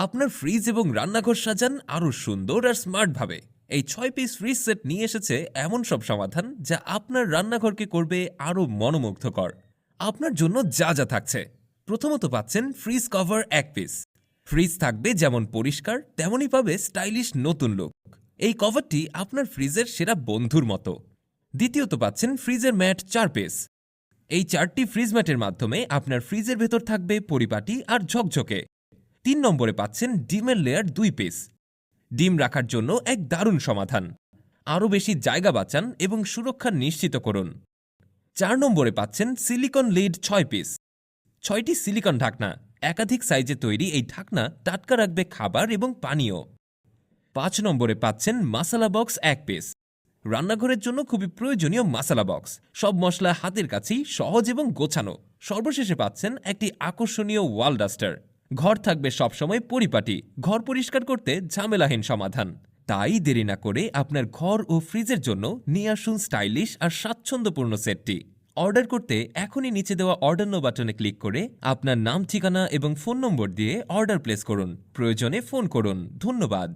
আপনার ফ্রিজ এবং রান্নাঘর সাজান আরও সুন্দর আর স্মার্টভাবে। এই 6 পিস ফ্রিজ সেট নিয়ে এসেছে এমন সব সমাধান যা আপনার রান্নাঘরকে করবে আরও মনোমুগ্ধকর। আপনার জন্য যা যা থাকছে, প্রথমত পাচ্ছেন ফ্রিজ কভার 1 পিস। ফ্রিজ থাকবে যেমন পরিষ্কার তেমনই পাবে স্টাইলিশ নতুন লুক। এই কভারটি আপনার ফ্রিজের সেরা বন্ধুর মতো। দ্বিতীয়ত পাচ্ছেন ফ্রিজের ম্যাট 4 পিস। এই 4টি ফ্রিজ ম্যাটের মাধ্যমে আপনার ফ্রিজের ভেতর থাকবে পরিপাটি আর ঝকঝকে। 3 নম্বরে পাচ্ছেন ডিমের লেয়ার 2 পিস। ডিম রাখার জন্য এক দারুণ সমাধান। আরও বেশি জায়গা বাঁচান এবং সুরক্ষা নিশ্চিত করুন। 4 নম্বরে পাচ্ছেন সিলিকন লিড 6 পিস। 6টি সিলিকন ঢাকনা, একাধিক সাইজে তৈরি এই ঢাকনা টাটকা রাখবে খাবার এবং পানীয়। 5 নম্বরে পাচ্ছেন মাসালা বক্স 1 পিস। রান্নাঘরের জন্য খুবই প্রয়োজনীয় মাসালা বক্স, সব মশলা হাতের কাছেই সহজ এবং গোছানো। সর্বশেষে পাচ্ছেন একটি আকর্ষণীয় ওয়াল ডাস্টার। ঘর থাকবে সবসময় পরিপাটি, ঘর পরিষ্কার করতে ঝামেলাহীন সমাধান। তাই দেরি না করে আপনার ঘর ও ফ্রিজের জন্য নিয়ে আসুন স্টাইলিশ আর স্বাচ্ছন্দ্যপূর্ণ সেটটি। অর্ডার করতে এখনই নিচে দেওয়া অর্ডার নো বাটনে ক্লিক করে আপনার নাম, ঠিকানা এবং ফোন নম্বর দিয়ে অর্ডার প্লেস করুন। প্রয়োজনে ফোন করুন। ধন্যবাদ।